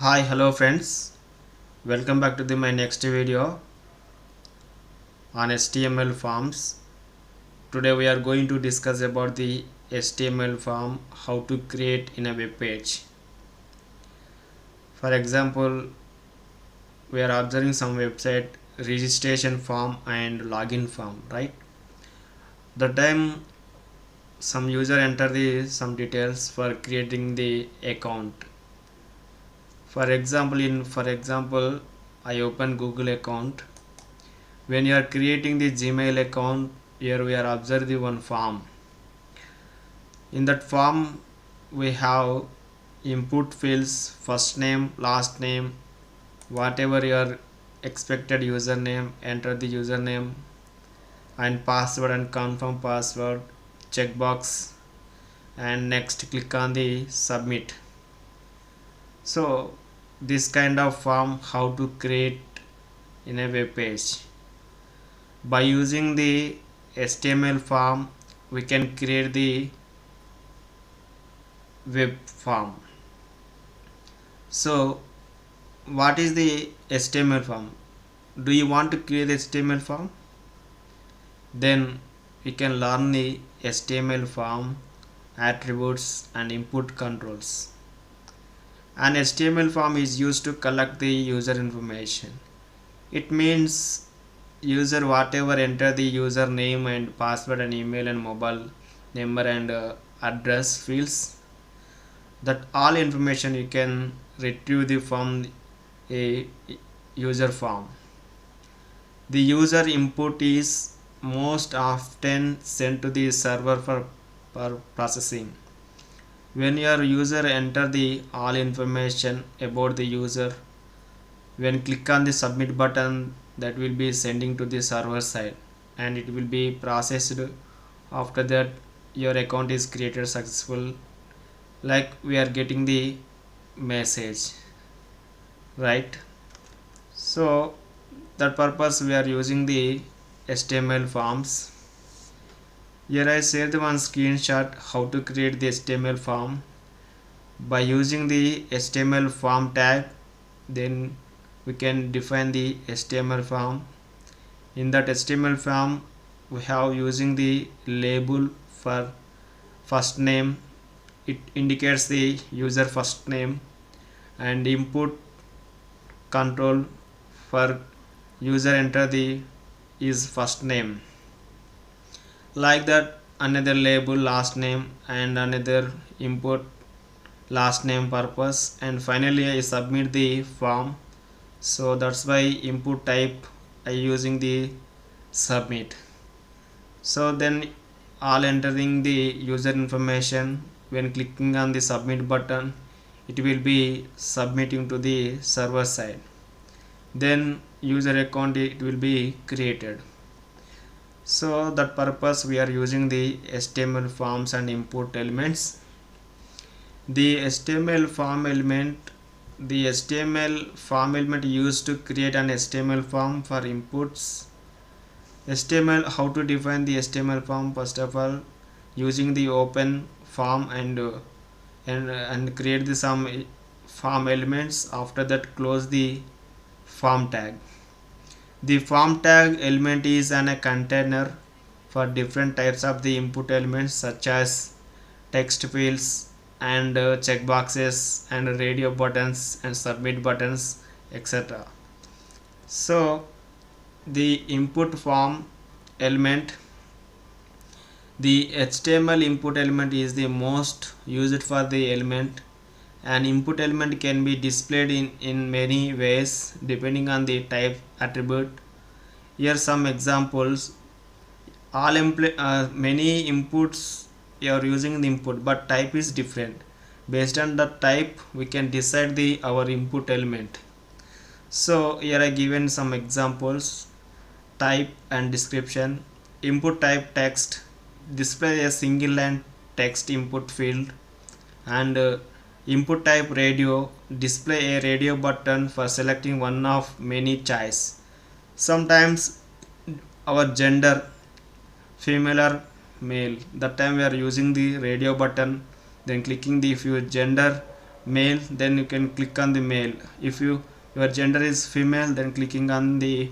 Hi, hello friends. Welcome back to my next video on HTML forms. Today we are going to discuss about the HTML form, how to create in a web page. For example, we are observing some website registration form and login form, right? The time some user enter the some details for creating the account. For example, I open Google account. When you are creating the Gmail account, here we are observing the one form. In that form we have input fields, first name, last name, whatever your expected username, enter the username, and password and confirm password, checkbox, and next click on the submit. So this kind of form how to create in a web page. By using the HTML form we can create the web form. So what is the HTML form? Do you want to create the HTML form? Then we can learn the HTML form attributes and input controls. An HTML form is used to collect the user information. It means user whatever enter the user name and password and email and mobile number and address fields, that all information you can retrieve the from a user form. The user input is most often sent to the server for processing. When your user enter the all information about the user, when click on the submit button, that will be sending to the server side and it will be processed. After that your account is created successful, like we are getting the message, right? So that purpose we are using the HTML forms. Here I shared one screenshot how to create the HTML form. By using the HTML form tag, then we can define the HTML form. In that HTML form we have using the label for first name, it indicates the user first name, and input control for user enter the is first name, like that another label last name and another input last name purpose, and finally I submit the form. So that's why input type I using the submit. So then all entering the user information, when clicking on the submit button it will be submitting to the server side, then user account it will be created. So that purpose we are using the HTML forms and input elements. The HTML form element, the HTML form element used to create an HTML form for inputs. HTML, how to define the HTML form? First of all, using the open form and create the some form elements. After that close the form tag. The form tag element is a container for different types of the input elements such as text fields and checkboxes and radio buttons and submit buttons, etc. So the input form element, the HTML input element is the most used for the element. An input element can be displayed in many ways depending on the type attribute. Here some examples. Many inputs you are using the input, but type is different. Based on the type we can decide the our input element. So here I given some examples. Type and description. Input type text, display a single line text input field, and input type radio, display a radio button for selecting one of many choice. Sometimes our gender female or male, that time we are using the radio button, then clicking the if your gender male, then you can click on the male. If your gender is female, then clicking on the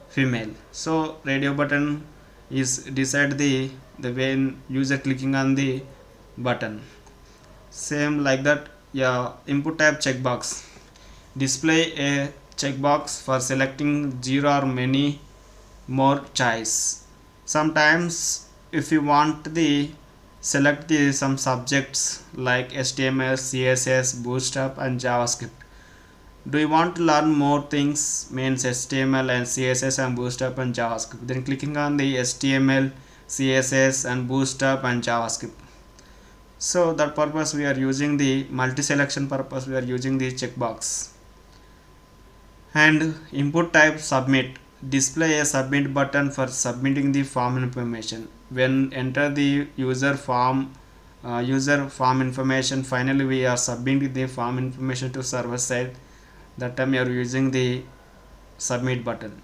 female. So radio button is decide the when user clicking on the button. Same like that. Yeah, input type checkbox. Display a checkbox for selecting zero or many more choice. Sometimes if you want the select the some subjects like HTML, CSS, Bootstrap and JavaScript. Do you want to learn more things means HTML and CSS and Bootstrap and JavaScript? Then clicking on the HTML, CSS and Bootstrap and JavaScript. So that purpose we are using the multi-selection purpose, we are using the checkbox. And input type submit. Display a submit button for submitting the form information. When enter the user form information, finally we are submitting the form information to server side. That time you are using the submit button.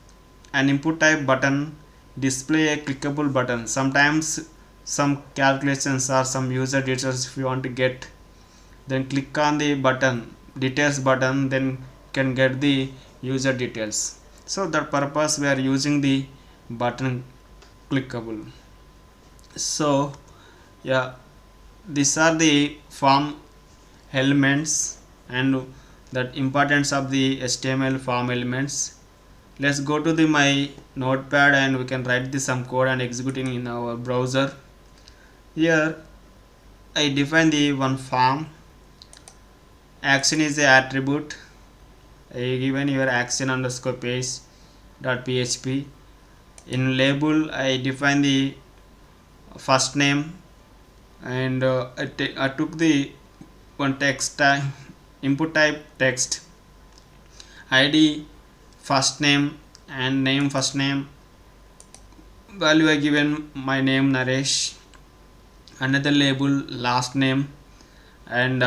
An input type button. Display a clickable button. Sometimes some calculations or some user details if you want to get, then click on the button, details button, then can get the user details. So that purpose we are using the button clickable. So yeah, these are the form elements and that importance of the HTML form elements. Let's go to the my notepad and we can write this some code and executing in our browser. Here I define the one form. Action is the attribute. I given your action underscore page dot php. In label I define the first name and I took the one text type, input type text, id first name and name first name, value I given my name Naresh, another label last name and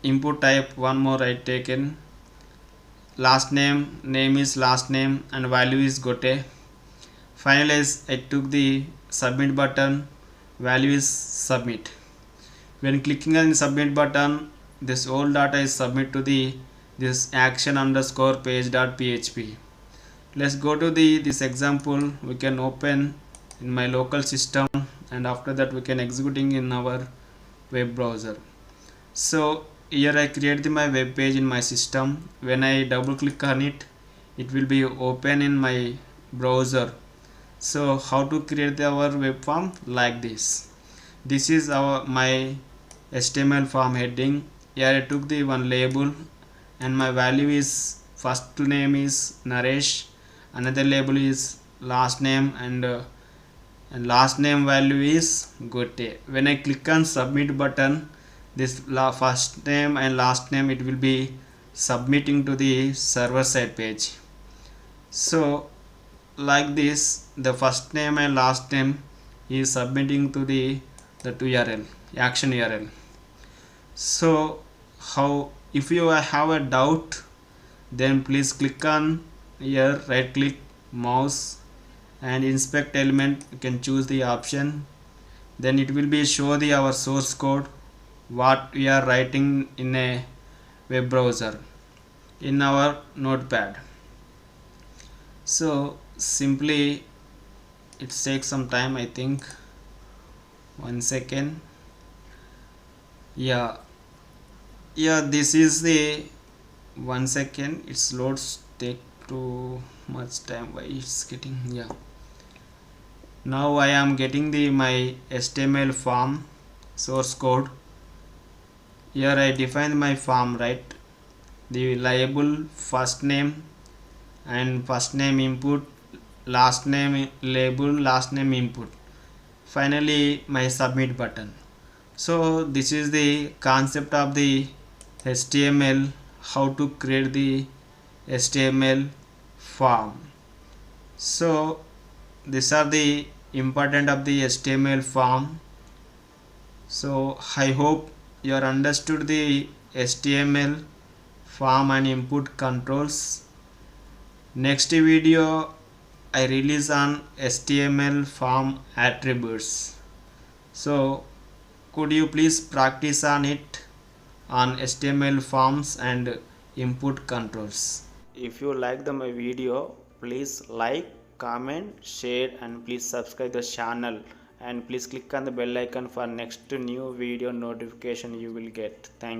input type one more I taken, last name is last name and value is Gote. Finally I took the submit button, value is submit. When clicking on the submit button, this whole data is submit to the this action underscore page dot php. Let's go to this example. We can open in my local system and after that we can executing in our web browser. So here I create my web page in my system. When I double click on it, it will be open in my browser. So how to create our web form? Like this. This is my HTML form heading. Here I took the one label and my value is first name is Naresh, another label is last name and last name value is Gote. When I click on submit button, this first name and last name it will be submitting to the server side page. So like this, the first name and last name is submitting to the URL, action URL. So how, if you have a doubt, then please click on here, right click mouse and inspect element. You can choose the option, then it will be show the our source code what we are writing in a web browser in our notepad. So simply it takes some time, I think 1 second. Yeah, this is the 1 second, it's loads take too much time. Why it's getting, yeah, now I am getting my HTML form source code. Here I define my form, right? The label first name and first name input, last name label, last name input, finally my submit button. So this is the concept of the HTML, how to create the HTML form. So these are the important of the HTML form. So I hope you are understood the HTML form and input controls. Next video I release on HTML form attributes. So could you please practice on it on HTML forms and input controls. If you like my video, please like, comment, share, and please subscribe the channel, and please click on the bell icon for next new video notification you will get. Thank you.